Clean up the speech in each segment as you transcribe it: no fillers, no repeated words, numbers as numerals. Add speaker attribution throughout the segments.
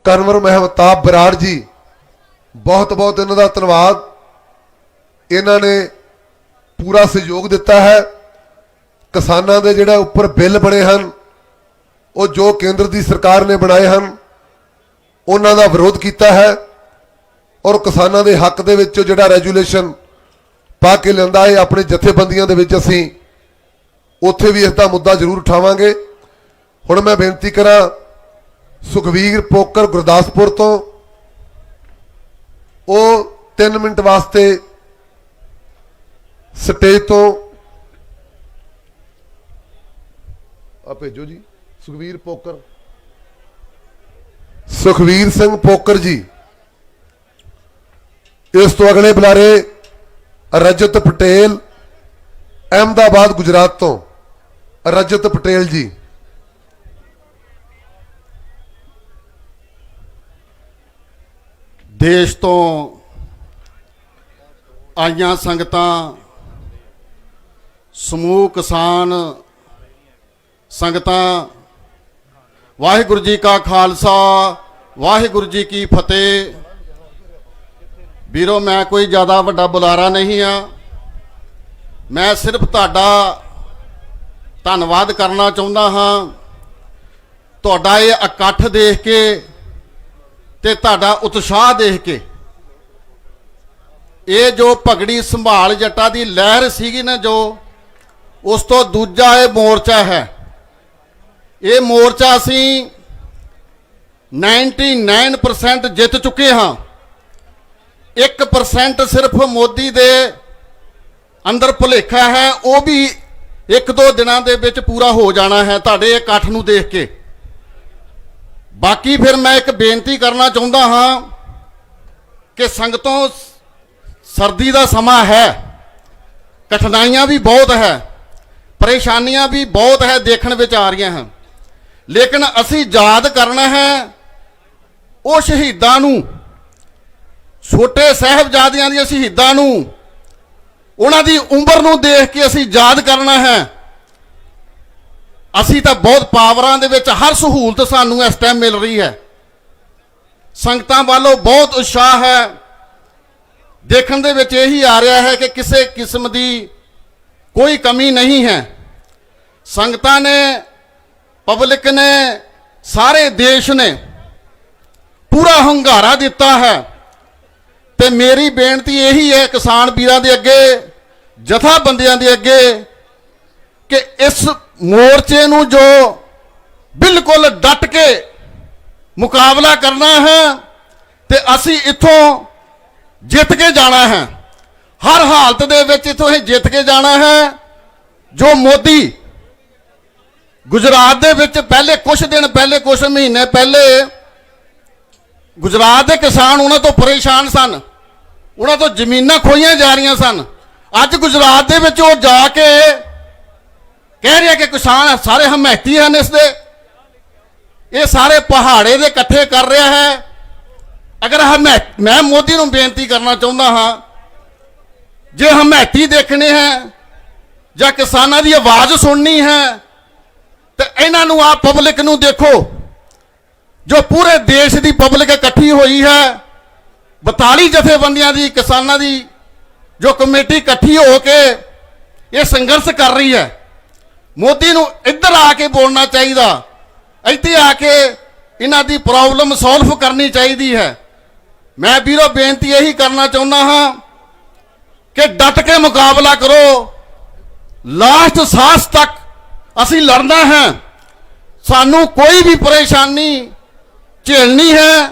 Speaker 1: कन्वर महताब बराड़ जी, बहुत बहुत इन्हां दा धन्नवाद। इन्हां ने पूरा सहयोग दिता है। किसानां दे जिहड़े उपर बिल बने हैं वो जो केंद्र की सरकार ने बनाए हैं उन्हां दा विरोध किया है और किसानां दे हक दे विच जिहड़ा रेजूलेशन पा के लिआंदा है अपने जथेबंदियां दे विच असीं उत्थे भी इसका मुद्दा जरूर उठावांगे। हुण मैं बेनती करां सुखवीर पोकर गुरदासपुर तो वो 3 मिनट वास्ते स्टेज तो भेजो जी। सुखवीर सिंह पोकर जी। इस तो अगले बुलारे रजत पटेल अहमदाबाद गुजरात तो रजत पटेल जी।
Speaker 2: देश तो आईयां संगतां समूह किसान संगतां वाहिगुरू जी का खालसा वाहिगुरू जी की फतेह। वीरो मैं कोई ज़्यादा वड्डा बुलारा नहीं हाँ, मैं सिर्फ तुहाडा धन्नवाद करना चाहुंदा हाँ। तुहाडा ये इकट्ठ देख के ते तुहाडा उत्साह देख के ये जो पगड़ी संभाल जट्टा दी लहर सीगी ना जो उस तो दूजा ये मोर्चा है। ये मोर्चा असी 99% जित चुके हाँ। 1% सिर्फ मोदी दे अंदर भुलेखा है, वो भी 1-2 दिनों के विच पूरा हो जाना है तुहाडे इकट्ठ नूं देख के। बाकी फिर मैं एक बेनती करना चाहुंदा हाँ कि संगतों सर्दी का समा है, कठिनाइयां भी बहुत है, परेशानियां भी बहुत है देखने विच आ रही हैं, लेकिन असी याद करना है वो शहीदां नूं, छोटे साहिबजादियां दी शहीदां नूं, उन्हां दी उम्र नूं देख के असी याद करना है। असी तो बहुत पावरां दे विच हर सहूलत सानूं इस टाइम मिल रही है। संगतां वालों बहुत उत्साह है, देखने दे विच यही आ रहा है कि किसी किस्म की कोई कमी नहीं है। संगतां ने, पब्लिक ने, सारे देश ने पूरा हंगारा दिता है। ते मेरी बेनती यही है किसान वीरां दे अगे, जथाबंदियां दे अगे कि इस मोर्चे नूं जो बिल्कुल डट के मुकाबला करना है ते असी इथों जित के जाना है। हर हालत दे विच इथों ही जित के जाना है। जो मोदी गुजरात दे विच पहले कुछ दिन पहले, कुछ महीने पहले गुजरात के किसान उन्हां तो परेशान सन, उन्हां तो जमीनां खोईयां जा रही सन। अज गुजरात दे विच वो जाके कह रहे कि किसान सारे हमायती हैं इसदे, ये सारे पहाड़े दे इकट्ठे कर रहा है। अगर मैं मोदी नूं बेनती करना चाहुंदा हाँ, जे हमायती देखने हैं या किसानां दी आवाज़ सुननी है तो इन्हां नूं आप पब्लिक नूं देखो, जो पूरे देश की पब्लिक इकट्ठी हुई है। 42 जथेबंदियां दी किसानां दी जो कमेटी इकट्ठी होके ये संघर्ष कर रही है। मोदी नूं इधर आके बोलना चाहिए, इत्थे आके इन्हां दी प्रॉब्लम सॉल्व करनी चाहिए है। मैं वीरों बेनती यही करना चाहुंदा हाँ कि डट के मुकाबला करो, लास्ट सांस तक असी लड़ना है। सानू कोई भी परेशानी झेलनी है,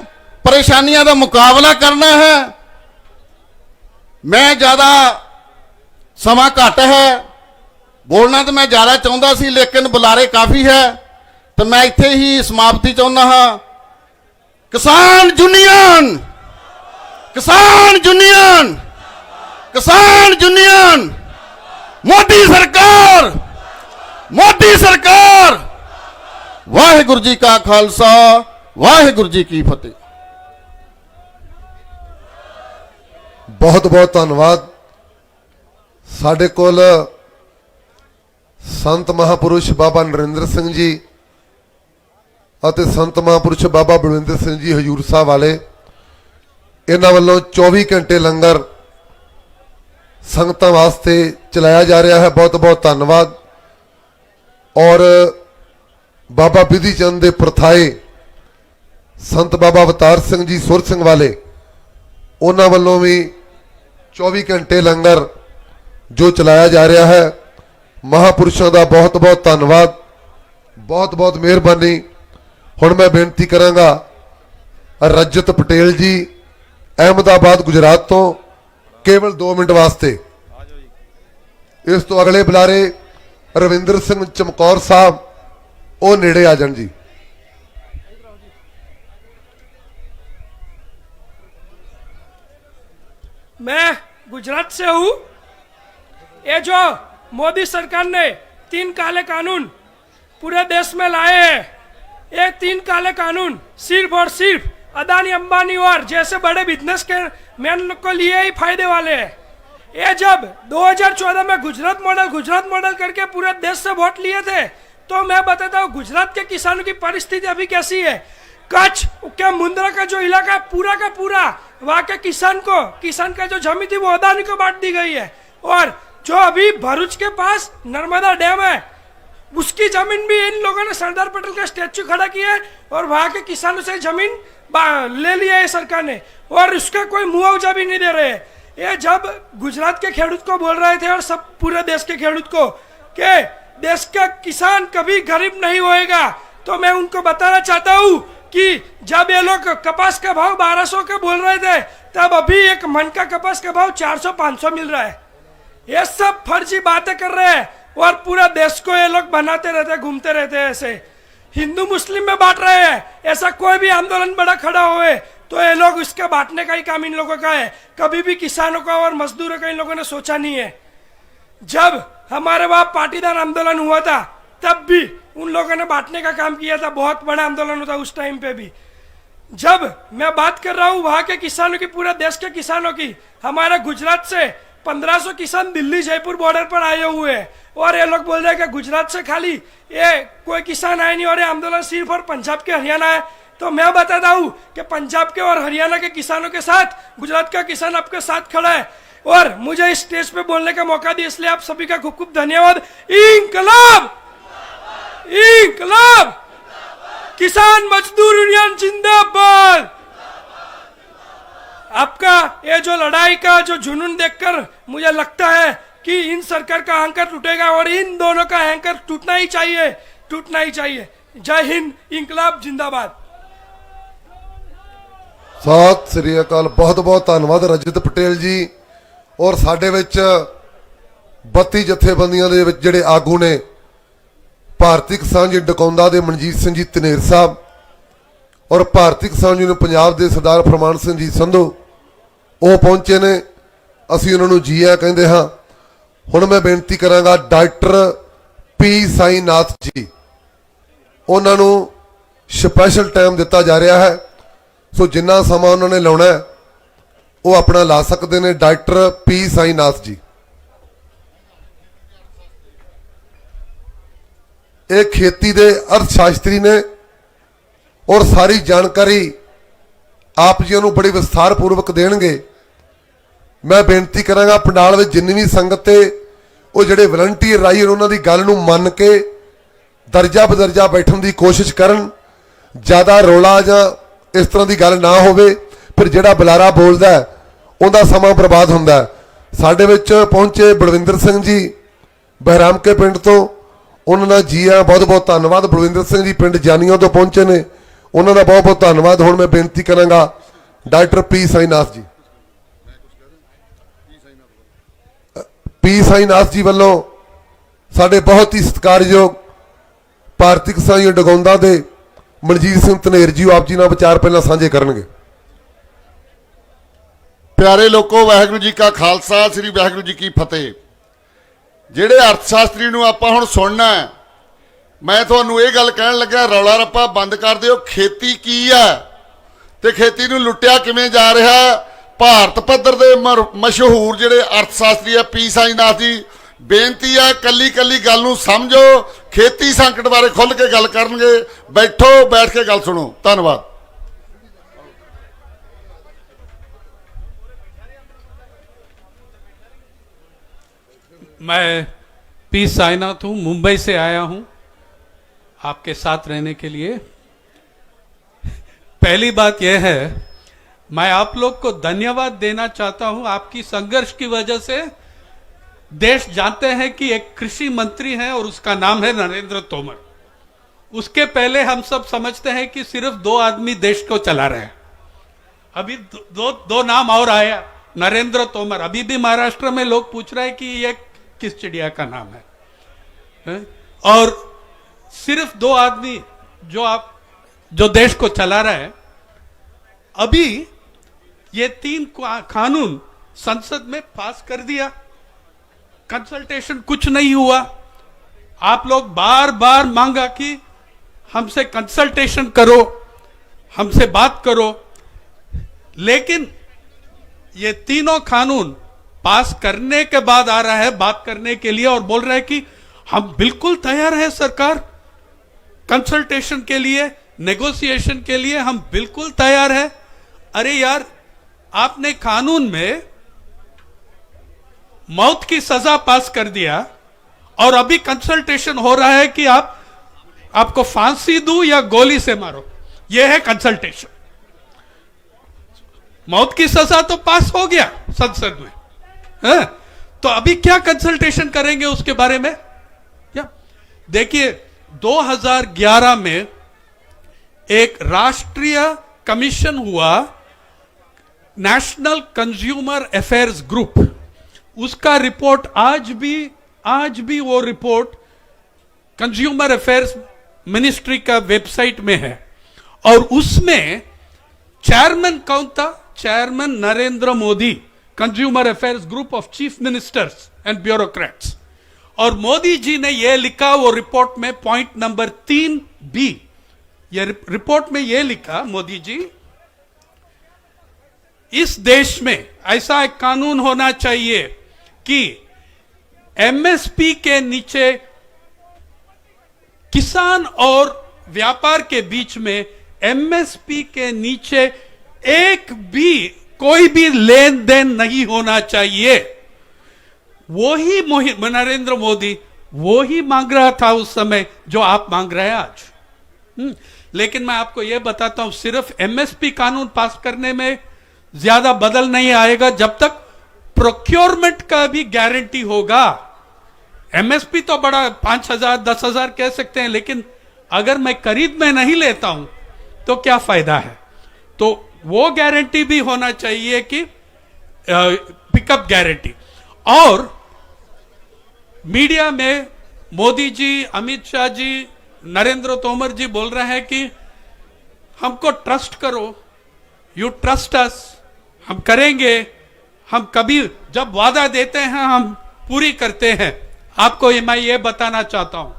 Speaker 2: परेशानियों का मुकाबला करना है। मैं ज़्यादा समा घट है, बोलना तो मैं ज़्यादा चाहता सी लेकिन बुलारे काफ़ी है, तो मैं इत्थे ही समाप्ति चाहुंदा हाँ। किसान यूनियन, किसान यूनियन, किसान यूनियन, मोदी सरकार, मोदी सरकार। वाहिगुरू जी का खालसा वाहिगुरू जी की फतेह।
Speaker 1: बहुत बहुत धन्यवाद। साडे कोल संत महापुरुष बाबा नरेंद्र सिंह जी ਅਤੇ ਸੰਤ ਮਹਾਂਪੁਰਸ਼ ਬਾਬਾ ਬਲਵਿੰਦਰ ਸਿੰਘ ਜੀ ਹਜੂਰ ਸਾਹਿਬ ਵਾਲੇ, ਇਹਨਾਂ ਵੱਲੋਂ 24 ਘੰਟੇ ਲੰਗਰ ਸੰਗਤਾਂ ਵਾਸਤੇ ਚਲਾਇਆ ਜਾ ਰਿਹਾ ਹੈ। ਬਹੁਤ ਬਹੁਤ ਧੰਨਵਾਦ। ਔਰ ਬਾਬਾ ਬਿਧੀ ਚੰਦ ਦੇ ਪ੍ਰਥਾਏ ਸੰਤ ਬਾਬਾ ਅਵਤਾਰ ਸਿੰਘ ਜੀ ਸੁਰ ਸਿੰਘ ਵਾਲੇ, ਉਹਨਾਂ ਵੱਲੋਂ ਵੀ 24 ਘੰਟੇ ਲੰਗਰ ਜੋ ਚਲਾਇਆ ਜਾ ਰਿਹਾ ਹੈ। ਮਹਾਂਪੁਰਸ਼ਾਂ ਦਾ ਬਹੁਤ ਬਹੁਤ ਧੰਨਵਾਦ, ਬਹੁਤ ਬਹੁਤ ਮਿਹਰਬਾਨੀ। ਹੁਣ ਮੈਂ ਬੇਨਤੀ ਕਰਾਂਗਾ ਰਜਤ ਪਟੇਲ ਜੀ ਅਹਿਮਦਾਬਾਦ ਗੁਜਰਾਤ ਤੋਂ केवल 2 मिनट वास्ते। इस तो अगले बुलारे रविंदर सिंह चमकौर साहब, वो नेड़े आ जान जी।
Speaker 3: मैं गुजरात से हूँ। ये जो मोदी सरकार ने 3 काले कानून पूरे देश में लाए हैं, ये 3 काले कानून सिर्फ और सिर्फ अदानी अंबानी और जैसे बड़े बिजनेस के मैन को लिए ही फायदे वाले हैं। ये जब 2014 में गुजरात मॉडल करके पूरे देश से वोट लिए थे, तो मैं बताता हूँ गुजरात के किसानों की परिस्थिति अभी कैसी है। कच्छ के मुंद्रा का जो इलाका है पूरा का पूरा, वहाँ के किसान का जो जमीन थी वो अदानी को बांट दी गई है। और जो अभी भरूच के पास नर्मदा डैम है, उसकी जमीन भी इन लोगों ने सरदार पटेल का स्टैच्यू खड़ा किया है और वहाँ के किसानों से जमीन ले लिया है सरकार ने, और उसका कोई मुआवजा भी नहीं दे रहे। ये जब गुजरात के खेडूत को बोल रहे थे और सब पूरे देश के खेडूत को कि देश का किसान कभी गरीब नहीं होएगा, तो मैं उनको बताना चाहता हूँ कि जब ये लोग कपास का भाव 1200 का बोल रहे थे, तब अभी एक मन का कपास का भाव 400-500 मिल रहा है। ये सब फर्जी बातें कर रहे हैं और पूरा देश को ये लोग बनाते रहते, घूमते रहते हैं। ऐसे हिंदू मुस्लिम में बांट रहे हैं। ऐसा कोई भी आंदोलन बड़ा खड़ा हुए तो ये लोग इसके बांटने का ही काम इन लोगों का है। कभी भी किसानों का और मजदूरों का इन लोगों ने सोचा नहीं है। जब हमारे वहां पाटीदार आंदोलन हुआ था, तब भी उन लोगों ने बांटने का काम किया था। बहुत बड़ा आंदोलन होता उस टाइम पे भी। जब मैं बात कर रहा हूँ वहां के किसानों की, पूरे देश के किसानों की, हमारे गुजरात से 1500 किसान दिल्ली जयपुर बॉर्डर पर आए हुए हैं, और ये लोग बोल रहे हैं कि गुजरात से खाली ये कोई किसान आए नहीं और ये आंदोलन सिर्फ और पंजाब के हरियाणा है। तो मैं बताता हूँ कि पंजाब के और हरियाणा के किसानों के साथ गुजरात का किसान आपके साथ खड़ा है। और मुझे इस स्टेज पे बोलने का मौका दिया, इसलिए आप सभी का खूब खूब धन्यवाद। इंकलाब इंकलाब, किसान मजदूर यूनियन जिंदाबाद। आपका ये जो लड़ाई का जो जुनून देखकर मुझे लगता है कि इन सरकार का अहंकार टूटेगा, और इन दोनों का अहंकार टूटना ही चाहिए। जय हिंद, इंकलाब जिंदाबाद।
Speaker 1: सत श्री अकाल। बहुत बहुत धन्यवाद रजत पटेल जी। और साडे विच 32 जथेबंदियां दे विच जिहड़े आगू ने, भारती किसान जी डकौंदा दे मनजीत सिंह जी धनेर साहब, और भारती किसान जी पंजाब दे सरदार फरमान सिंह जी संधू, वो पहुंचे ने। असीं उन्हां नूं जी आया कहंदे हां। हुण मैं बेनती करांगा डॉक्टर पी साईनाथ जी, उन्हां नूं स्पैशल टाइम दिता जा रहा है। सो जिन्ना समा उन्होंने लाउणा है वो अपना ला सकते हैं। डॉक्टर पी साईनाथ जी, ये खेती दे अर्थशास्त्री ने, और सारी जानकारी आप जी नूं बड़ी विस्तार पूर्वक देणगे। मैं बेनती करांगा पंडाल में जिन्नी भी संगत है वो जिहड़े वलंटीयर आई उन्होंने दी गल नूं मन के दर्जा बदर्जा बैठण की कोशिश करन। ज़्यादा रौला जां इस तरह की गल ना होवे, फिर जिहड़ा बुलारा बोलदा है उहदा समा बर्बाद हुंदा है। साडे विच पहुंचे बलविंदर सिंह जी बहराम के पिंड तो, उन्होंने जी आ बहुत बहुत धन्यवाद। बलविंदर सिंह जी पिंड जानियों तो पहुंचे ने, उन्होंने बहुत बहुत धन्यवाद। हुण मैं बेनती करांगा डॉक्टर पी साईनाथ जी। पी साईनाथ जी वालों साडे बहुत ही सत्कारयोग भारती किसान जी डगौंदा दे मनजीत सिंह धनेर जी, आप जी नाल विचार पहला साझे करनगे।
Speaker 2: प्यारे लोगों, वाहिगुरू जी का खालसा, श्री वाहिगुरू जी की फतेह। ਜਿਹੜੇ ਅਰਥਸ਼ਾਸਤਰੀ ਨੂੰ ਆਪਾਂ ਹੁਣ ਸੁਣਨਾ ਹੈ, ਮੈਂ ਤੁਹਾਨੂੰ ਇਹ ਗੱਲ ਕਹਿਣ ਲੱਗਾ, ਰੌਲਾ ਰੱਪਾ ਬੰਦ ਕਰ ਦਿਓ। ਖੇਤੀ ਕੀ ਹੈ ਤੇ ਖੇਤੀ ਨੂੰ ਲੁੱਟਿਆ ਕਿਵੇਂ ਜਾ ਰਿਹਾ। ਭਾਰਤ ਪੱਧਰ ਦੇ ਮਸ਼ਹੂਰ ਜਿਹੜੇ ਅਰਥਸ਼ਾਸਤਰੀ ਆ ਪੀ ਸਾਈਨਾਥ ਜੀ, ਬੇਨਤੀ ਹੈ ਕੱਲੀ ਕੱਲੀ ਗੱਲ ਨੂੰ ਸਮਝੋ। ਖੇਤੀ ਸੰਕਟ ਬਾਰੇ ਖੁੱਲ੍ਹ ਕੇ ਗੱਲ ਕਰਨਗੇ। ਬੈਠੋ, ਬੈਠ ਕੇ ਗੱਲ ਸੁਣੋ। ਧੰਨਵਾਦ।
Speaker 4: मैं पी साईनाथ हूं, मुंबई से आया हूं आपके साथ रहने के लिए। पहली बात यह है, मैं आप लोग को धन्यवाद देना चाहता हूं। आपकी संघर्ष की वजह से देश जानते हैं कि एक कृषि मंत्री है और उसका नाम है नरेंद्र तोमर। उसके पहले हम सब समझते हैं कि सिर्फ 2 आदमी देश को चला रहे हैं। अभी दो नाम और आया, नरेंद्र तोमर। अभी भी महाराष्ट्र में लोग पूछ रहे हैं कि ये किस चिड़िया का नाम है? और सिर्फ 2 आदमी जो देश को चला रहा है। अभी ये 3 कानून संसद में पास कर दिया, कंसल्टेशन कुछ नहीं हुआ। आप लोग बार बार मांगा कि हमसे कंसल्टेशन करो, हमसे बात करो, लेकिन ये तीनों कानून पास करने के बाद आ रहा है बात करने के लिए और बोल रहा है कि हम बिल्कुल तैयार हैं सरकार, कंसल्टेशन के लिए, नेगोशिएशन के लिए हम बिल्कुल तैयार हैं। अरे यार, आपने कानून में मौत की सजा पास कर दिया और अभी कंसल्टेशन हो रहा है कि आपको फांसी दूं या गोली से मारो। यह है कंसल्टेशन। मौत की सजा तो पास हो गया संसद में, है? तो अभी क्या कंसल्टेशन करेंगे उसके बारे में? क्या देखिए, 2011 में एक राष्ट्रीय कमीशन हुआ, नेशनल कंज्यूमर अफेयर्स ग्रुप। उसका रिपोर्ट आज भी वो रिपोर्ट कंज्यूमर अफेयर्स मिनिस्ट्री का वेबसाइट में है। और उसमें चेयरमैन कौन था? Chairman Narendra Modi, consumer affairs group of chief ministers and bureaucrats. और मोदी जी ने यह लिखा वो रिपोर्ट में, पॉइंट नंबर 3B, ये रिपोर्ट में यह लिखा, मोदी जी, इस देश में ऐसा एक कानून होना चाहिए कि एमएसपी के नीचे किसान और व्यापार के बीच में एमएसपी के नीचे एक भी कोई भी लेन देन नहीं होना चाहिए। वो ही नरेंद्र मोदी वो ही मांग रहा था उस समय जो आप मांग रहे हैं आज। लेकिन मैं आपको यह बताता हूं, सिर्फ एमएसपी कानून पास करने में ज्यादा बदल नहीं आएगा जब तक प्रोक्योरमेंट का भी गारंटी होगा। एमएसपी तो बड़ा 5,000 10,000 कह सकते हैं, लेकिन अगर मैं खरीद में नहीं लेता हूं तो क्या फायदा है? तो वो गारंटी भी होना चाहिए कि पिकअप गारंटी। और मीडिया में मोदी जी, अमित शाह जी, नरेंद्र तोमर जी बोल रहे हैं कि हमको ट्रस्ट करो, यू ट्रस्ट अस, हम करेंगे, हम कभी जब वादा देते हैं हम पूरी करते हैं। आपको मैं ये बताना चाहता हूं,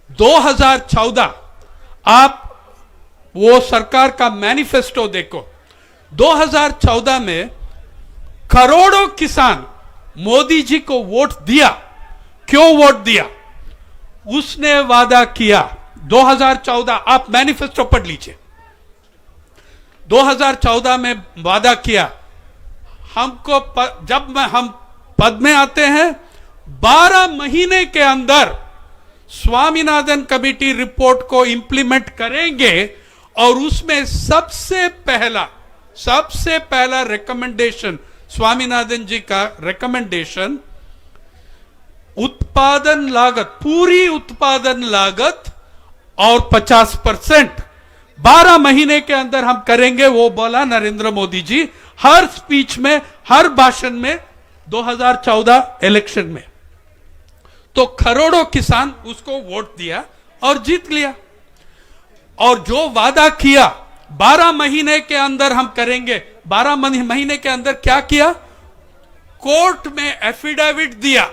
Speaker 4: 2014 आप वो सरकार का मैनिफेस्टो देखो। 2014 में करोड़ों किसान मोदी जी को वोट दिया। क्यों वोट दिया? उसने वादा किया 2014, आप मैनिफेस्टो पढ़ लीजिए। 2014 में वादा किया, हमको जब हम पद में आते हैं 12 महीने के अंदर स्वामीनाथन कमेटी रिपोर्ट को इंप्लीमेंट करेंगे। और उसमें सबसे पहला रिकमेंडेशन, स्वामीनाथन जी का रिकमेंडेशन, उत्पादन लागत, पूरी उत्पादन लागत और 50% 12 महीने के अंदर हम करेंगे, वो बोला नरेंद्र मोदी जी हर स्पीच में, हर भाषण में 2014 इलेक्शन में। तो करोड़ों किसान उसको वोट दिया और जीत लिया। और जो वादा किया 12 महीने के अंदर हम करेंगे, 12 महीने के अंदर क्या किया? कोर्ट में एफिडेविट दिया।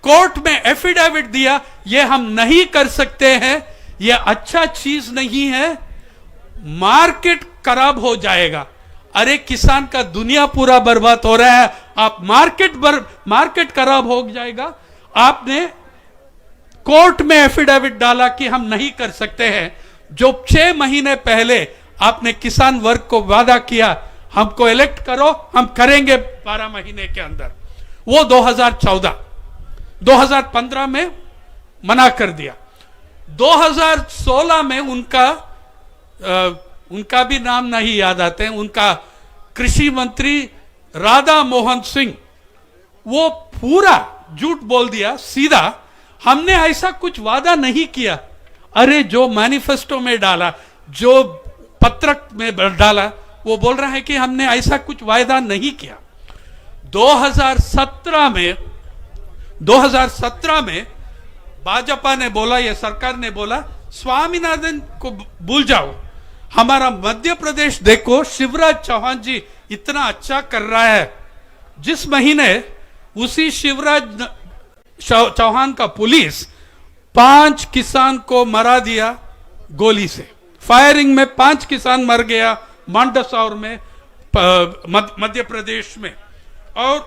Speaker 4: कोर्ट में एफिडेविट दिया, ये हम नहीं कर सकते हैं, ये अच्छा चीज नहीं है, मार्केट खराब हो जाएगा। अरे किसान का दुनिया पूरा बर्बाद हो रहा है, आप मार्केट खराब हो जाएगा। आपने कोर्ट में एफिडेविट डाला कि हम नहीं कर सकते हैं। जो 6 महीने पहले आपने किसान वर्ग को वादा किया, हमको इलेक्ट करो, हम करेंगे 12 महीने के अंदर, वो 2015 में मना कर दिया। 2016 में उनका भी नाम नहीं याद आते हैं, उनका कृषि मंत्री राधा मोहन सिंह, वो पूरा झूठ बोल दिया सीधा, हमने ऐसा कुछ वादा नहीं किया। अरे जो मैनिफेस्टो में डाला, जो पत्रक में डाला, वो बोल रहा है कि हमने ऐसा कुछ वायदा नहीं किया। 2017 में भाजपा ने बोला, ये सरकार ने बोला, स्वामीनाथन को भूल जाओ, हमारा मध्य प्रदेश देखो, शिवराज चौहान जी इतना अच्छा कर रहा है। जिस महीने उसी शिवराज चौहान का पुलिस 5 किसान को मरा दिया गोली से, फायरिंग में 5 किसान मर गया मांडसौर में, मध्य प्रदेश में। और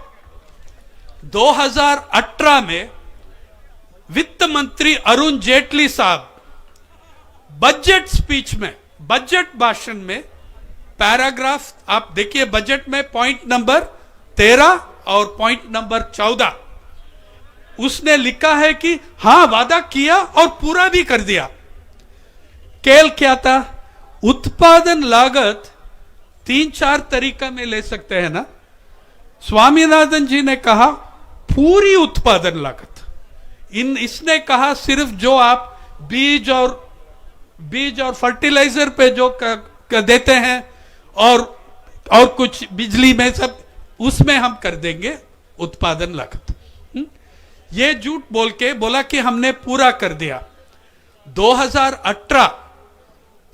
Speaker 4: 2018 में वित्त मंत्री अरुण जेटली साहब बजट स्पीच में, बजट भाषण में, पैराग्राफ आप देखिए बजट में, पॉइंट नंबर 13 और पॉइंट नंबर 14, उसने लिखा है कि हां वादा किया और पूरा भी कर दिया। केल क्या था? उत्पादन लागत 3-4 तरीका में ले सकते हैं ना। स्वामीनाथन जी ने कहा पूरी उत्पादन लागत, इसने कहा सिर्फ जो आप बीज और फर्टिलाइजर पे जो देते हैं और कुछ बिजली में, सब उसमें हम कर देंगे उत्पादन लागत। ये झूठ बोल के बोला कि हमने पूरा कर दिया। 2018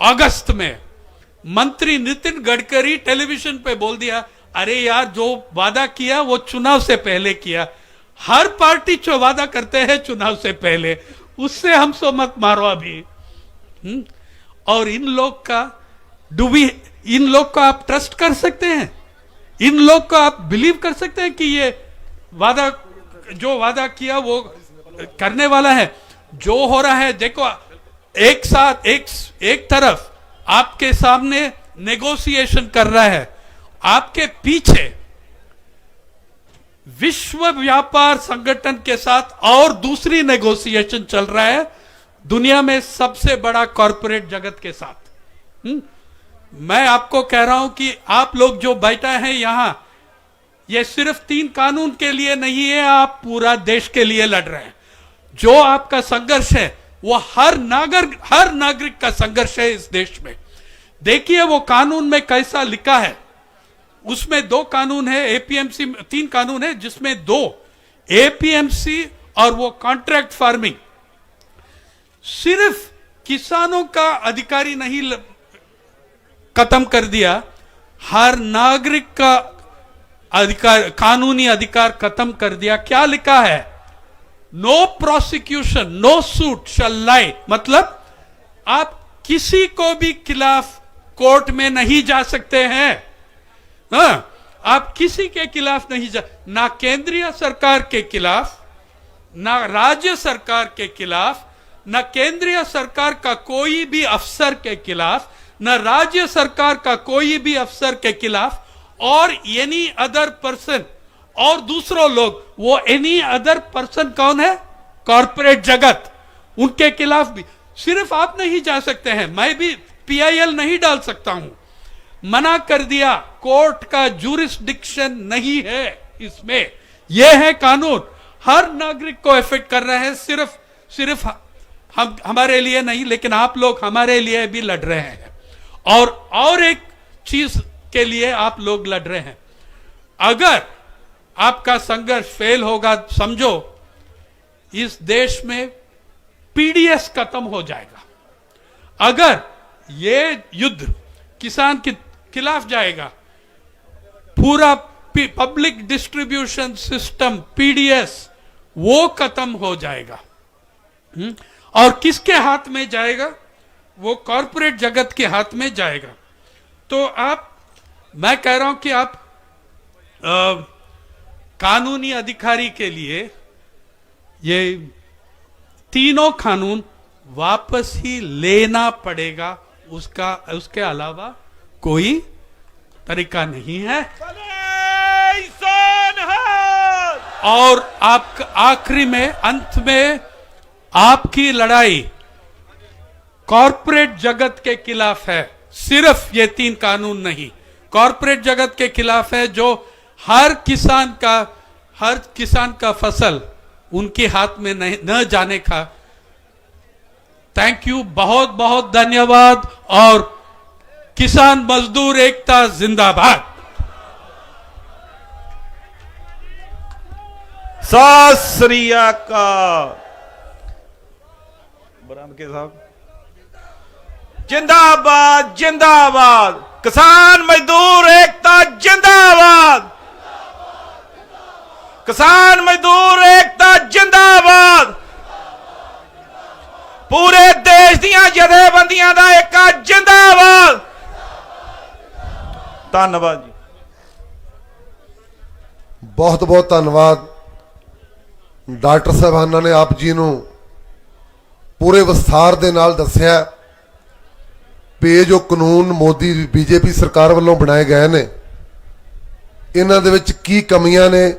Speaker 4: अगस्त में मंत्री नितिन गडकरी टेलीविजन पे बोल दिया, अरे यार जो वादा किया वो चुनाव से पहले किया। हर पार्टी जो वादा करते हैं चुनाव से पहले, उससे हमसे मत मारो अभी। और इन लोग को आप ट्रस्ट कर सकते हैं? इन लोग को आप बिलीव कर सकते हैं कि ये जो वादा किया वो करने वाला है? जो हो रहा है देखो, एक साथ एक तरफ आपके सामने नेगोशिएशन कर रहा है, आपके पीछे विश्व व्यापार संगठन के साथ और दूसरी नेगोशिएशन चल रहा है, दुनिया में सबसे बड़ा कॉरपोरेट जगत के साथ। मैं आपको कह रहा हूं कि आप लोग जो बैठा है यहां, ये सिर्फ 3 कानून के लिए नहीं है, आप पूरा देश के लिए लड़ रहे हैं। जो आपका संघर्ष है वो हर नागरिक का संघर्ष है इस देश में। देखिए वो कानून में कैसा लिखा है, उसमें 2 कानून है, एपीएमसी 3 कानून है, जिसमें 2 एपीएमसी और वो कॉन्ट्रैक्ट फार्मिंग, सिर्फ किसानों का अधिकारी नहीं खत्म कर दिया, हर नागरिक का अधिकार, कानूनी अधिकार खत्म कर दिया। क्या लिखा है? नो प्रोसिक्यूशन, नो सूट शैल लाई, मतलब आप किसी को भी खिलाफ कोर्ट में नहीं जा सकते हैं। आप किसी के खिलाफ नहीं ना केंद्रीय सरकार के खिलाफ, ना राज्य सरकार के खिलाफ, ना केंद्रीय सरकार का कोई भी अफसर के खिलाफ, ना राज्य सरकार का कोई भी अफसर के खिलाफ, और एनी अदर पर्सन, और दूसरों लोग, वो एनी अदर पर्सन कौन है? कॉर्पोरेट जगत, उनके खिलाफ भी सिर्फ आप नहीं जा सकते हैं। मैं भी पीआईएल नहीं डाल सकता हूं, मना कर दिया। कोर्ट का जुरिस्डिक्शन नहीं है इसमें। यह है कानून, हर नागरिक को इफेक्ट कर रहा है, सिर्फ हम हमारे लिए नहीं, लेकिन आप लोग हमारे लिए भी लड़ रहे हैं। और एक चीज के लिए आप लोग लड़ रहे हैं। अगर आपका संघर्ष फेल होगा, समझो इस देश में पीडीएस खत्म हो जाएगा। अगर ये युद्ध किसान के खिलाफ जाएगा, पूरा पब्लिक डिस्ट्रीब्यूशन सिस्टम पीडीएस वो खत्म हो जाएगा। और किसके हाथ में जाएगा? वो कॉर्पोरेट जगत के हाथ में जाएगा। तो मैं कह रहा हूं कि आप कानूनी अधिकारी के लिए ये तीनों कानून वापस ही लेना पड़ेगा, उसके अलावा कोई तरीका नहीं है। और आप आखिरी में, अंत में, आपकी लड़ाई कॉरपोरेट जगत के खिलाफ है। सिर्फ ये 3 कानून नहीं, कॉरपोरेट जगत के खिलाफ है, जो हर किसान का फसल उनके हाथ में न जाने का। थैंक यू, बहुत बहुत धन्यवाद। और किसान मजदूर एकता जिंदाबाद।
Speaker 5: सत श्री अकाल। बराम के साहब जिंदाबाद जिंदाबाद, किसान मजदूर एकता जिंदाबाद, किसान मजदूर एकता जिंदाबाद, पूरे देश दियां जथेबंदियां दा एकता जिंदाबाद। धन्यवाद जी,
Speaker 1: बहुत बहुत धन्यवाद। डॉक्टर साहबाना ने आप जी ਨੂੰ पूरे विस्तार ਦੇ ਨਾਲ ਦੱਸਿਆ ਵੀ ਇਹ ਜੋ ਕਾਨੂੰਨ ਮੋਦੀ ਬੀਜੇਪੀ ਸਰਕਾਰ ਵੱਲੋਂ ਬਣਾਏ ਗਏ ਨੇ, ਇਹਨਾਂ ਦੇ ਵਿੱਚ ਕੀ ਕਮੀਆਂ ਨੇ,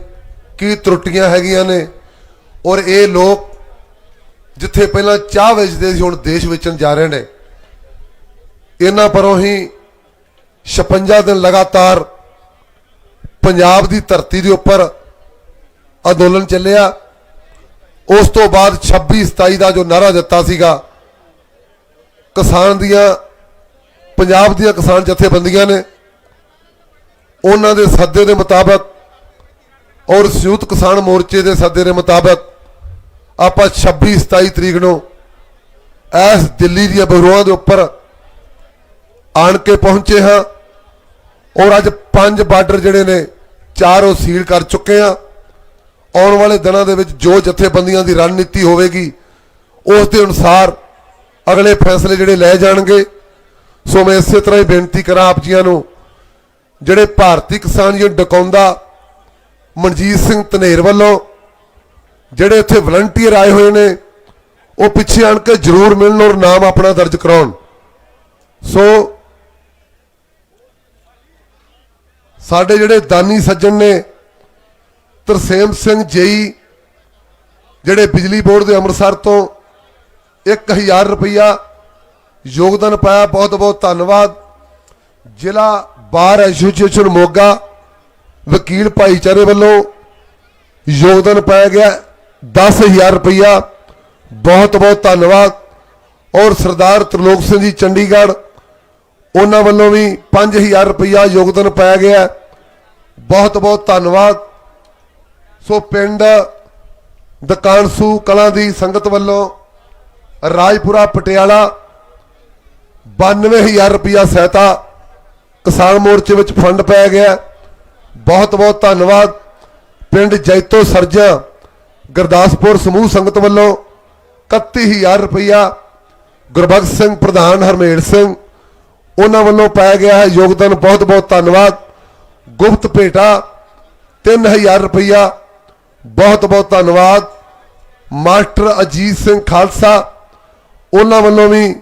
Speaker 1: ਕੀ ਤਰੁੱਟੀਆਂ ਹੈਗੀਆਂ ਨੇ। ਔਰ ਇਹ ਲੋਕ ਜਿੱਥੇ ਪਹਿਲਾਂ ਚਾਹ ਵੇਚਦੇ ਸੀ ਹੁਣ ਦੇਸ਼ ਵੇਚਣ ਜਾ ਰਹੇ ਨੇ। ਇਹਨਾਂ ਪਰੋਂ ਹੀ 56 ਦਿਨ ਲਗਾਤਾਰ ਪੰਜਾਬ ਦੀ ਧਰਤੀ ਦੇ ਉੱਪਰ ਅੰਦੋਲਨ ਚੱਲਿਆ। ਉਸ ਤੋਂ ਬਾਅਦ 26-27 ਦਾ ਜੋ ਨਾਰਾ ਦਿੱਤਾ ਸੀਗਾ, ਕਿਸਾਨ ਦੀਆਂ, ਪੰਜਾਬ ਦੀਆਂ ਕਿਸਾਨ ਜਥੇਬੰਦੀਆਂ ਨੇ, ਉਹਨਾਂ ਦੇ ਸੱਦੇ ਦੇ ਮੁਤਾਬਕ ਔਰ ਸੰਯੁਕਤ ਕਿਸਾਨ ਮੋਰਚੇ ਦੇ ਸੱਦੇ ਦੇ ਮੁਤਾਬਕ ਆਪਾਂ 26-27 ਤਰੀਕ ਨੂੰ ਇਸ ਦਿੱਲੀ ਦੀਆਂ ਬਰੂਆਂ ਦੇ ਉੱਪਰ ਆਣ ਕੇ ਪਹੁੰਚੇ ਹਾਂ। ਔਰ ਅੱਜ 5 ਬਾਰਡਰ ਜਿਹੜੇ ਨੇ 4 ਉਹ ਸੀਲ ਕਰ ਚੁੱਕੇ ਹਾਂ। ਆਉਣ ਵਾਲੇ ਦਿਨਾਂ ਦੇ ਵਿੱਚ ਜੋ ਜਥੇਬੰਦੀਆਂ ਦੀ ਰਣਨੀਤੀ ਹੋਵੇਗੀ ਉਸ ਦੇ ਅਨੁਸਾਰ ਅਗਲੇ ਫੈਸਲੇ ਜਿਹੜੇ ਲਏ ਜਾਣਗੇ। ਸੋ ਮੈਂ ਇਸੇ ਤਰ੍ਹਾਂ ਹੀ ਬੇਨਤੀ ਕਰਾਂ ਆਪ ਜੀਆਂ ਨੂੰ, ਜਿਹੜੇ ਭਾਰਤੀ ਕਿਸਾਨ ਯੂਨੀਅਨ ਡਕੌਂਦਾ ਮਨਜੀਤ ਸਿੰਘ ਧਨੇਰ ਵੱਲੋਂ ਜਿਹੜੇ ਇੱਥੇ ਵਲੰਟੀਅਰ ਆਏ ਹੋਏ ਨੇ, ਉਹ ਪਿੱਛੇ ਆਣ ਕੇ ਜ਼ਰੂਰ ਮਿਲਣ ਔਰ ਨਾਮ ਆਪਣਾ ਦਰਜ ਕਰਾਉਣ। ਸੋ ਸਾਡੇ ਜਿਹੜੇ ਦਾਨੀ ਸੱਜਣ ਨੇ, ਤਰਸੇਮ ਸਿੰਘ ਜੇਈ ਜਿਹੜੇ ਬਿਜਲੀ ਬੋਰਡ ਦੇ ਅੰਮ੍ਰਿਤਸਰ ਤੋਂ 1000 ਰੁਪਇਆ ਯੋਗਦਾਨ ਪਾਇਆ, ਬਹੁਤ ਬਹੁਤ ਧੰਨਵਾਦ। ਜ਼ਿਲ੍ਹਾ ਬਾਰ ਐਸੋਸੀਏਸ਼ਨ ਮੋਗਾ ਵਕੀਲ ਭਾਈਚਾਰੇ ਵੱਲੋਂ ਯੋਗਦਾਨ ਪਾਇਆ ਗਿਆ 10000 ਰੁਪਇਆ, ਬਹੁਤ ਬਹੁਤ ਧੰਨਵਾਦ। ਔਰ ਸਰਦਾਰ ਤਰਲੋਕ ਸਿੰਘ ਜੀ ਚੰਡੀਗੜ੍ਹ, ਉਹਨਾਂ ਵੱਲੋਂ ਵੀ 5000 ਰੁਪਇਆ ਯੋਗਦਾਨ ਪਾਇਆ ਗਿਆ, ਬਹੁਤ ਬਹੁਤ ਧੰਨਵਾਦ। ਸੋ ਪਿੰਡ ਦੁਕਾਨਸੂ ਕਲਾਂ ਦੀ ਸੰਗਤ ਵੱਲੋਂ ਰਾਜਪੁਰਾ ਪਟਿਆਲਾ 92000 ਰੁਪਇਆ ਸਹਾਇਤਾ ਕਿਸਾਨ ਮੋਰਚੇ ਵਿੱਚ ਫੰਡ ਪਾਇਆ ਗਿਆ, ਬਹੁਤ ਬਹੁਤ ਧੰਨਵਾਦ। ਪਿੰਡ ਜੈਤੋ ਸਰਜਾ ਗੁਰਦਾਸਪੁਰ ਸਮੂਹ ਸੰਗਤ ਵੱਲੋਂ 31000 ਰੁਪਇਆ, ਗੁਰਬਖਸ਼ ਸਿੰਘ ਪ੍ਰਧਾਨ ਹਰਮੇਲ ਸਿੰਘ ਉਹਨਾਂ ਵੱਲੋਂ ਪਾਇਆ ਗਿਆ ਹੈ ਯੋਗਦਾਨ, ਬਹੁਤ ਬਹੁਤ ਧੰਨਵਾਦ। ਗੁਪਤ ਭੇਟਾ 3000 ਰੁਪਇਆ, ਬਹੁਤ ਬਹੁਤ ਧੰਨਵਾਦ। ਮਾਸਟਰ ਅਜੀਤ ਸਿੰਘ ਖਾਲਸਾ ਉਹਨਾਂ ਵੱਲੋਂ ਵੀ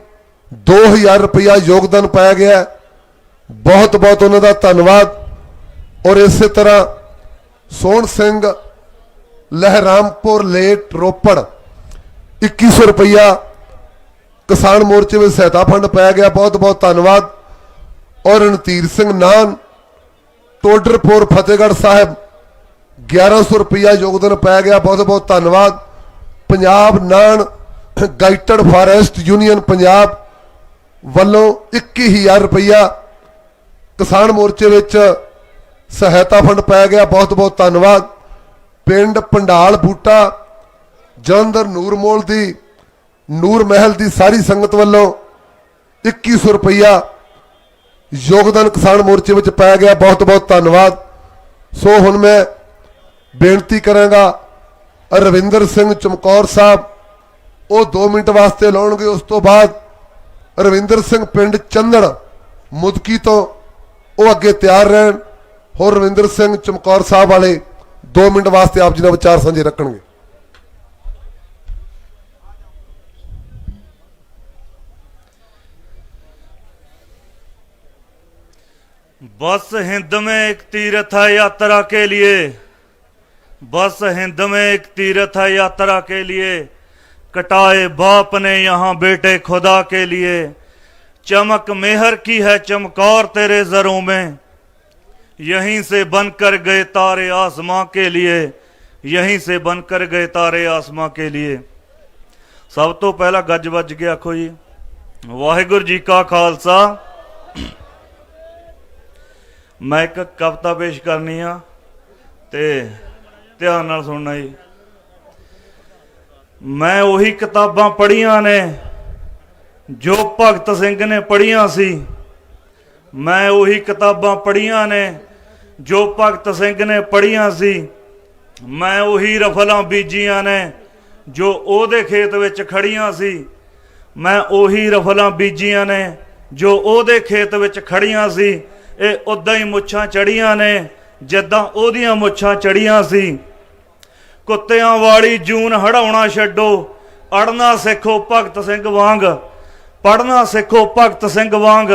Speaker 1: 2000 ਰੁਪਇਆ ਯੋਗਦਾਨ ਪਾਇਆ ਗਿਆ, ਬਹੁਤ ਬਹੁਤ ਉਹਨਾਂ ਦਾ ਧੰਨਵਾਦ। ਔਰ ਇਸੇ ਤਰ੍ਹਾਂ ਸੋਹਣ ਸਿੰਘ ਲਹਿਰਾਮਪੁਰ ਲੇਟ ਰੋਪੜ 2100 ਰੁਪਇਆ ਕਿਸਾਨ ਮੋਰਚੇ ਵਿੱਚ ਸਹਾਇਤਾ ਫੰਡ ਪਾਇਆ ਗਿਆ, ਬਹੁਤ ਬਹੁਤ ਧੰਨਵਾਦ। ਔਰ ਰਣਧੀਰ ਸਿੰਘ ਨਾਨ ਟੋਡਰਪੁਰ ਫਤਿਹਗੜ੍ਹ ਸਾਹਿਬ 1100 ਰੁਪਇਆ ਯੋਗਦਾਨ ਪਾਇਆ ਗਿਆ, ਬਹੁਤ ਬਹੁਤ ਧੰਨਵਾਦ। ਪੰਜਾਬ ਨਾਨ ਗਾਈਟਡ ਫਾਰੈਸਟ ਯੂਨੀਅਨ ਪੰਜਾਬ ਵੱਲੋਂ 21000 ਰੁਪਇਆ ਕਿਸਾਨ ਮੋਰਚੇ ਵਿੱਚ ਸਹਾਇਤਾ ਫੰਡ ਪਾਇਆ ਗਿਆ, ਬਹੁਤ ਬਹੁਤ ਧੰਨਵਾਦ। ਪਿੰਡ ਪੰਡਾਲ ਬੂਟਾ ਜਲੰਧਰ ਨੂਰਮੋਲ ਦੀ ਨੂਰ ਮਹਿਲ ਦੀ ਸਾਰੀ ਸੰਗਤ ਵੱਲੋਂ 2100 ਰੁਪਇਆ ਯੋਗਦਾਨ ਕਿਸਾਨ ਮੋਰਚੇ ਵਿੱਚ ਪਾਇਆ ਗਿਆ, ਬਹੁਤ ਬਹੁਤ ਧੰਨਵਾਦ। ਸੋ ਹੁਣ ਮੈਂ ਬੇਨਤੀ ਕਰਾਂਗਾ ਰਵਿੰਦਰ ਸਿੰਘ ਚਮਕੌਰ ਸਾਹਿਬ, ਉਹ 2 ਮਿੰਟ ਵਾਸਤੇ ਲਾਉਣਗੇ। ਉਸ ਤੋਂ ਬਾਅਦ ਰਵਿੰਦਰ ਸਿੰਘ ਪਿੰਡ ਚੰਦੜ ਮੁਦਕੀ ਤੋਂ ਉਹ ਅੱਗੇ ਤਿਆਰ ਰਹਿਣ। ਹੋਰ ਰਵਿੰਦਰ ਸਿੰਘ ਚਮਕੌਰ ਸਾਹਿਬ ਵਾਲੇ 2 ਮਿੰਟ ਵਾਸਤੇ ਆਪ ਜੀ ਦਾ ਵਿਚਾਰ ਸਾਂਝੇ ਰੱਖਣਗੇ।
Speaker 6: बस हिंद में एक तीर्थ है यात्रा के लिए, बस हिंद में एक तीर्थ है यात्रा के लिए, कटाए बाप ने यहाँ बेटे खुदा के लिए, चमक मेहर की है चमकौर तेरे जरों में, यहीं से बनकर गए तारे आसमां के लिए, यहीं से बनकर गए तारे आसमां के लिए। सब तो पहला गज वज के आखो जी वाहिगुरू जी का खालसा। मैं एक कविता पेश करनी आ ते ध्यान नाल सुनना जी। मैं उही किताबां पढ़ियां ने जो भगत सिंह ने पढ़ियां सी, मैं उही किताबां पढ़ियां ने जो भगत सिंह ने पढ़ियां सी, मैं उही रफलां बीजियां ने जो ओहदे खेत विच खड़ियां सी, मैं उही रफलां बीजियां ने जो ओहदे खेत विच खड़ियां सी, ਇਹ ਉਦਾਂ ਹੀ ਮੁੱਛਾਂ ਚੜੀਆਂ ਨੇ ਜਿੱਦਾਂ ਉਹਦੀਆਂ ਮੁੱਛਾਂ ਚੜੀਆਂ ਸੀ। ਕੁੱਤਿਆਂ ਵਾਲੀ ਜੂਨ ਹੜਾਉਣਾ ਛੱਡੋ, ਅੜਨਾ ਸਿੱਖੋ ਭਗਤ ਸਿੰਘ ਵਾਂਗ, ਪੜ੍ਹਨਾ ਸਿੱਖੋ ਭਗਤ ਸਿੰਘ ਵਾਂਗ,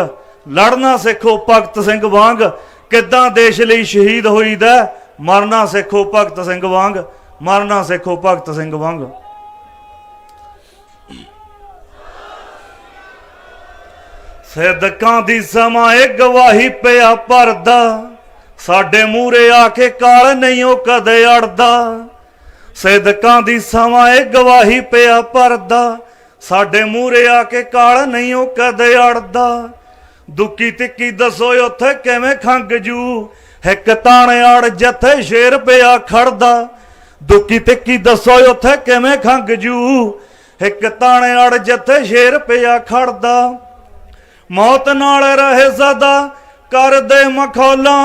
Speaker 6: ਲੜਨਾ ਸਿੱਖੋ ਭਗਤ ਸਿੰਘ ਵਾਂਗ, ਕਿੱਦਾਂ ਦੇਸ਼ ਲਈ ਸ਼ਹੀਦ ਹੋਈਦਾ, ਮਰਨਾ ਸਿੱਖੋ ਭਗਤ ਸਿੰਘ ਵਾਂਗ, ਮਰਨਾ ਸਿੱਖੋ ਭਗਤ ਸਿੰਘ ਵਾਂਗ। ਸਿੱਦਕਾਂ ਦੀ ਸਮਾਂ ਇਹ ਗਵਾਹੀ ਪਿਆ ਭਰਦਾ, ਸਾਡੇ ਮੂਹਰੇ ਆ ਕੇ ਕਾਲ ਨਹੀਂ ਉਹ ਕਦੇ ਅੜਦਾ। ਸਿੱਦਕਾਂ ਦੀ ਸਮਾਂ ਇਹ ਗਵਾਹੀ ਪਿਆ ਭਰਦਾ, ਸਾਡੇ ਮੂਹਰੇ ਆ ਕੇ ਕਾਲ ਨਹੀਂ ਉਹ ਕਦੇ ਅੜਦਾ। ਦੁੱਕੀ ਤਿੱਕੀ ਦੱਸੋ ਉੱਥੇ ਕਿਵੇਂ ਖੰਗ ਜੂ, ਇੱਕ ਤਾਣੇ ਅੜ ਜਿੱਥੇ ਸ਼ੇਰ ਪਿਆ ਖੜਦਾ। ਦੁੱਕੀ ਤਿੱਕੀ ਦੱਸੋ ਉੱਥੇ ਕਿਵੇਂ ਖੰਗ ਜੂ, ਇੱਕ ਤਾਣੇ ਅੜ ਜਿੱਥੇ ਸ਼ੇਰ ਪਿਆ ਖੜਦਾ। मौत नाल रहे सदा कर दे मखौला,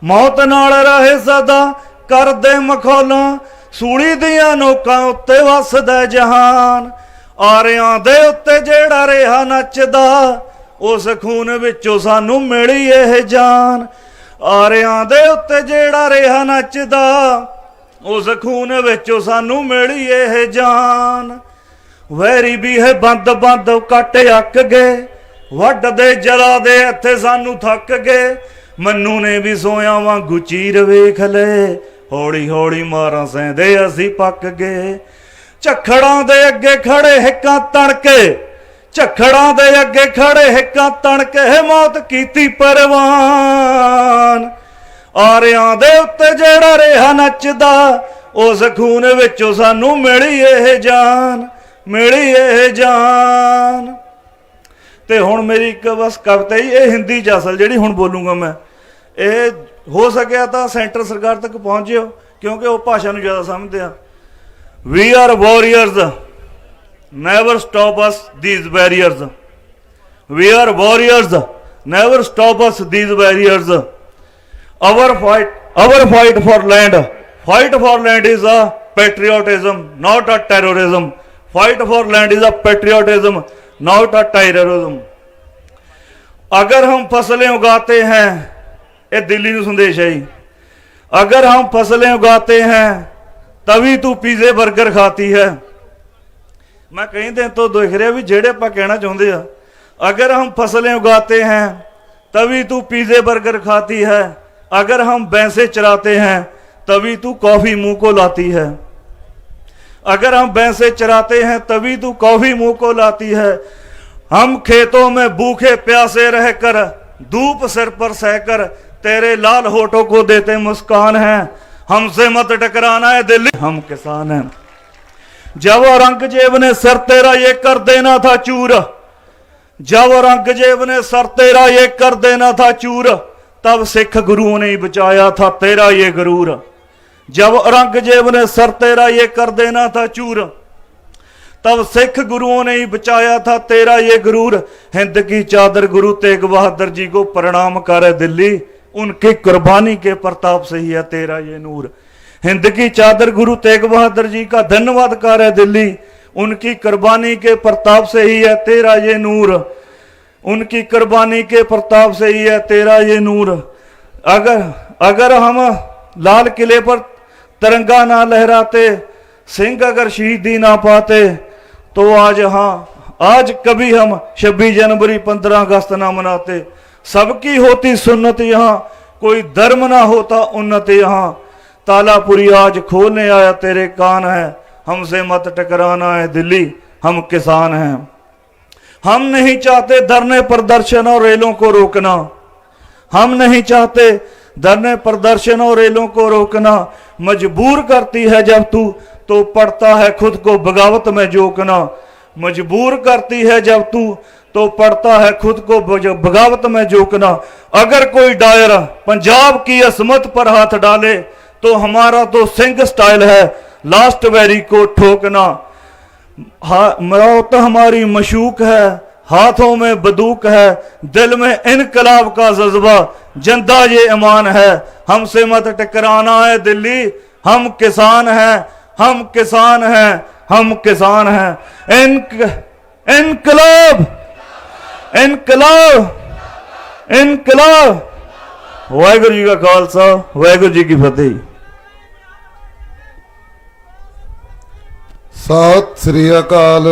Speaker 6: मौत नाल रहे सदा कर दे मखौला, सूली दियां नोकां उत्ते वसदा जहान। आरियां दे उत्ते जेड़ा रेहा नचदा, उस खून विचों सानू मिली एह जान। आरियां दे उत्ते जेड़ा रेहा नचदा, उस खून विचों सानू मिली एह जान। वैरी भी है बंद बंद कट अक गए, वड दे जला दे इत्थे सानू थक गए। मन्नू ने भी सोया वांगू चीर वेख ले, हौली हौली मारां सैंदे असी पक गए। झखड़ां दे अगे खड़े हिक्कां तणके, झखड़ां दे अगे खड़े हिक्कां तणके, मौत कीती परवान। आरियां दे उत्ते जेड़ा रेहा नचदा, उस खून विचों सानू मिली एह जान, मिली एह जान। ते हुण मेरी एक बस कविता ही ये हिंदी च असल जिहड़ी हुण बोलूँगा मैं, ये हो सकिया तो सेंटर सरकार तक पहुँच जिओ क्योंकि वो भाषा नूं ज़्यादा समझते हैं। We are warriors, never stop us these barriers. We are warriors, never stop us these barriers. Our fight for land, fight for land is a patriotism, not a terrorism. Fight for land is a patriotism, not a terrorism. अगर हम फसलें उगाते हैं, ये दिल्ली नूं संदेश है जी, अगर हम फसलें उगाते हैं तभी तू पिज़्ज़े बर्गर खाती है। मैं कई दिन तो देख रहा भी जेड़े आपां कहना चाहुंदे आ, अगर हम फसलें उगाते हैं तभी तू पिज़्ज़े बर्गर खाती है, अगर हम भैंसे चराते हैं तभी तू कॉफी मुंह को लाती है, अगर हम भैंसे चराते हैं तभी तू कॉफी मुंह को लाती है। हम खेतों में भूखे प्यासे रहकर, धूप सिर पर सहकर, तेरे लाल होठों को देते मुस्कान है। हमसे मत टकराना है दिल्ली, हम किसान हैं। जब औरंगजेब ने सर तेरा ये कर देना था चूर, जब औरंगजेब ने सर तेरा ये कर देना था चूर, तब सिख गुरुओं ने बचाया था तेरा ये गरूर। जब औरंगजेब ने सर तेरा ये कर देना था चूर, तब सिख गुरुओं ने ही बचाया था तेरा ये गरूर। हिंद की चादर गुरु तेग बहादुर जी को प्रणाम करे दिल्ली, उनकी कुर्बानी के प्रताप से ही है तेरा ये नूर। हिंद की चादर गुरु तेग बहादुर जी का धन्यवाद करे दिल्ली, उनकी कुर्बानी के प्रताप से ही है तेरा ये नूर, उनकी कुर्बानी के प्रताप से ही है तेरा ये नूर। अगर हम लाल किले पर तिरंगा ना लहराते, सिंह अगर शहीदी ना पाते, तो आज कभी हम 26 जनवरी 15 अगस्त ना मनाते। सबकी होती सुन्नत यहाँ, कोई धर्म ना होता उन्नत यहाँ। तालापुरी आज खोलने आया तेरे कान है, हमसे मत टकराना है दिल्ली, हम किसान हैं। हम नहीं चाहते धरने प्रदर्शन और रेलों को रोकना, हम नहीं चाहते धरने प्रदर्शन और रेलों को रोकना। मजबूर करती है जब तू, तो पड़ता है खुद को बगावत में जोकना। मजबूर करती है जब तू, तो पड़ता है खुद को बगावत में जोकना। अगर कोई डायर पंजाब की असमत पर हाथ डाले, तो हमारा तो सिंह स्टाइल है लास्ट वैरी को ठोकना। मौत हमारी मशूक है, हाथों में बंदूक है, दिल में इनकलाब का जज्बा, जिंदा ये ईमान है, हमसे मत टकराना है दिल्ली, हम किसान हैं, हम किसान हैं, हम किसान हैं। इनकलाब इनकलाब इनकलाब। वाहिगुरू जी का खालसा, वाहिगुरू जी की फतेह।
Speaker 1: सत श्री अकाल।